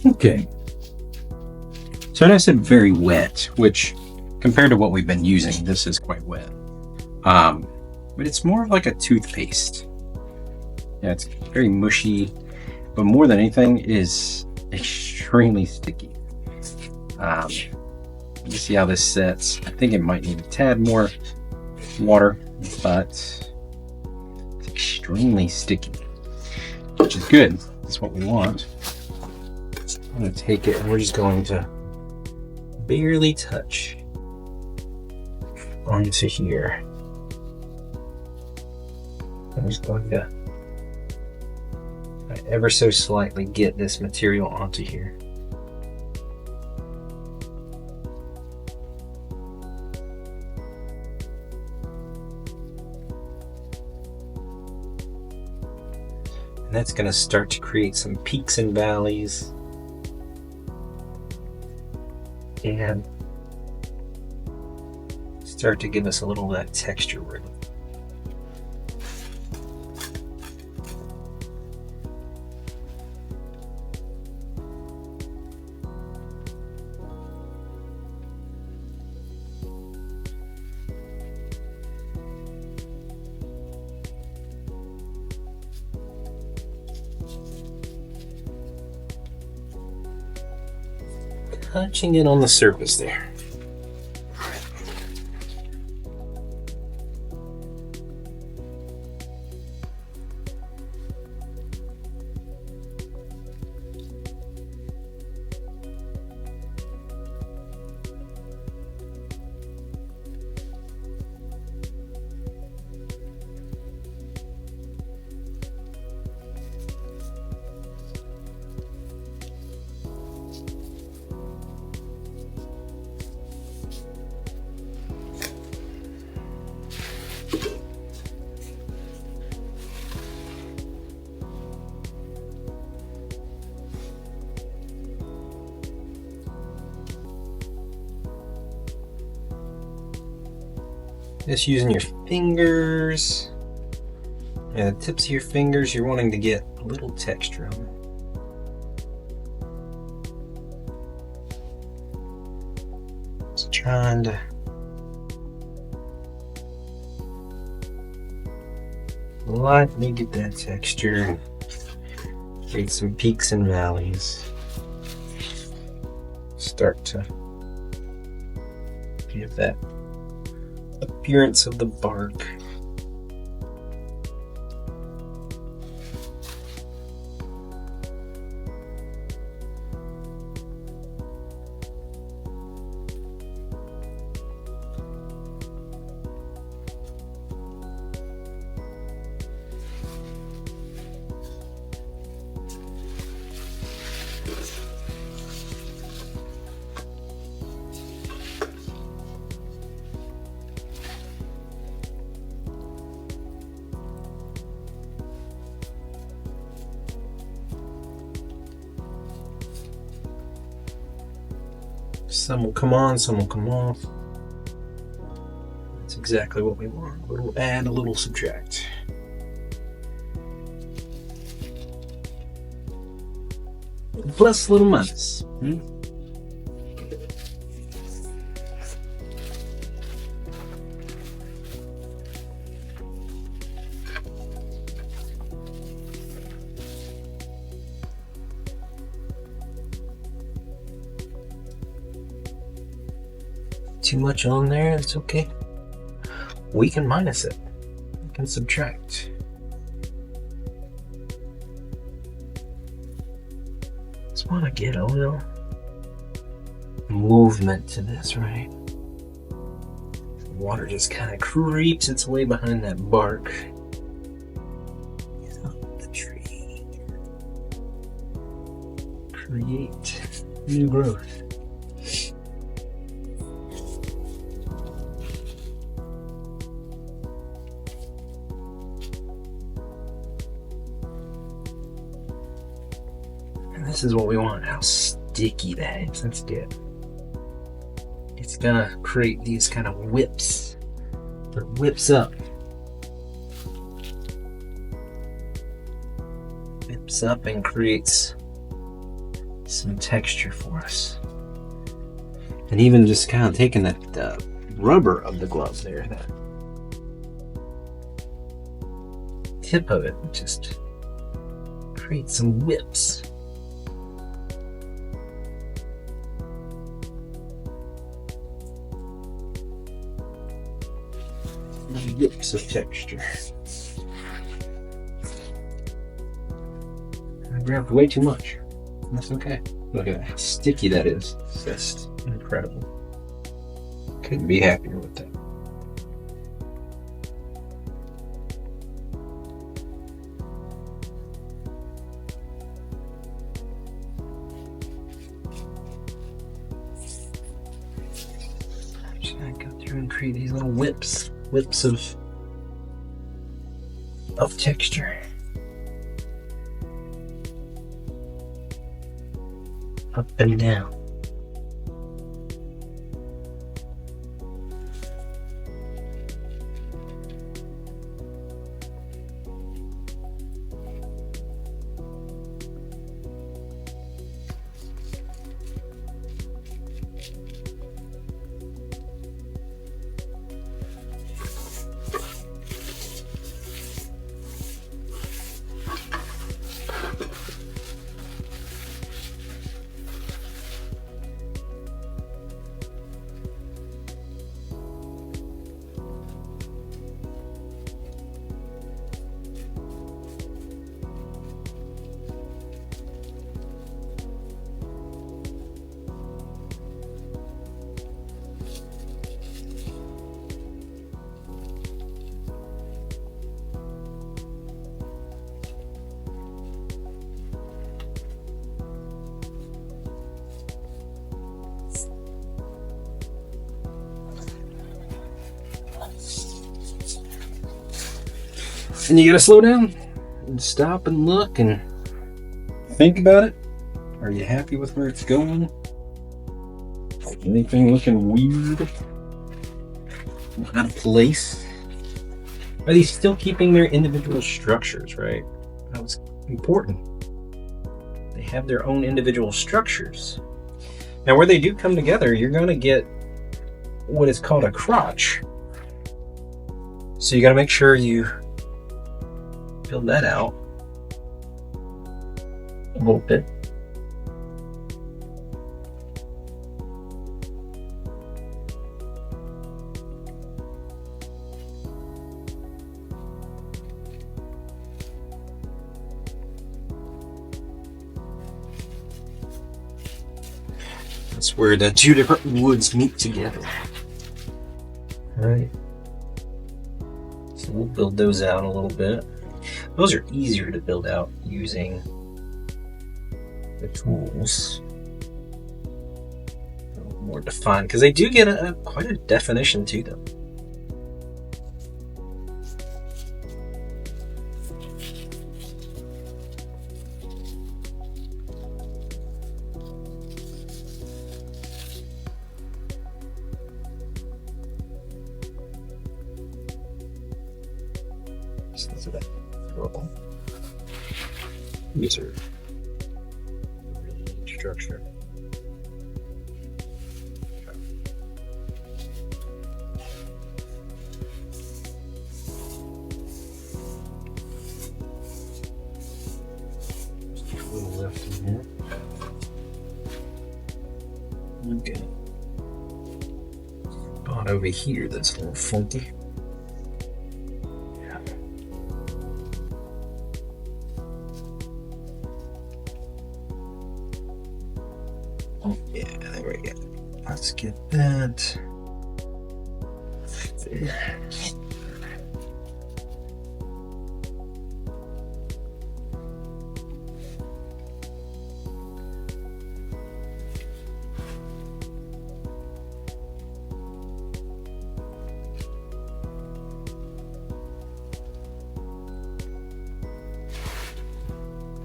Okay. So I said very wet, which compared to what we've been using, this is quite wet. But it's more like a toothpaste. Yeah, it's very mushy, but more than anything, it is extremely sticky. You see how this sets. I think it might need a tad more water, but it's extremely sticky, which is good. That's what we want. I'm going to take it and we're just going to barely touch onto here. I'm just going to ever so slightly get this material onto here. And that's going to start to create some peaks and valleys. And start to give us a little of that texture we're looking for. Touching it on the surface there. Just using your fingers and the tips of your fingers, you're wanting to get a little texture on it. Just trying to lightly get that texture, create some peaks and valleys. Start to give that appearance of the bark. Some will come on, some will come off. That's exactly what we want. We'll add, a little subtract. Plus, a little minus. Too much on there, it's okay. We can minus it. We can subtract. Just want to get a little movement to this, right? The water just kind of creeps its way behind that bark. Up the tree. Create new growth. This is what we want. How sticky that is. That's good. It's gonna create these kind of whips. It whips up. Whips up and creates some texture for us. And even just kind of taking that rubber of the glove there, that tip of it, just create some whips. Whips of texture. I grabbed way too much. That's okay. Look at how sticky that is. It's just incredible. Couldn't be happier with that. I'm just gonna go through and create these little whips of texture. Up and down. And you gotta slow down and stop and look and think about it. Are you happy with where it's going? Anything looking weird? Out of place? Are these still keeping their individual structures, right? That was important. They have their own individual structures. Now, where they do come together, you're going to get what is called a crotch. So you got to make sure you build that out a little bit. That's where the two different woods meet together. All right. So we'll build those out a little bit. Those are easier to build out using the tools. A little more defined, because they do get quite a definition to them. These are really neat structure. Just a little left in here. Okay. Spot over here that's a little funky. Yeah, there we go. Let's get that there.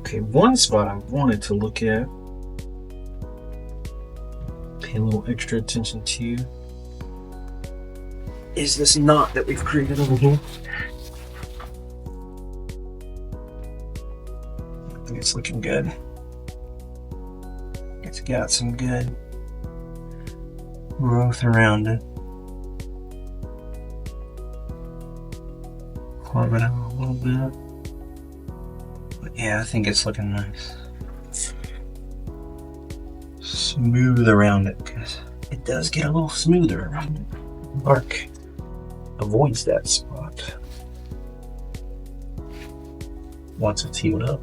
Okay, one spot I wanted to look at, pay a little extra attention to, is this knot that we've created over here. I think it's looking good. It's got some good growth around it. Carve it out a little bit. But yeah, I think it's looking nice. Smooth around it, because it does get a little smoother around it. Bark avoids that spot once it's healed up.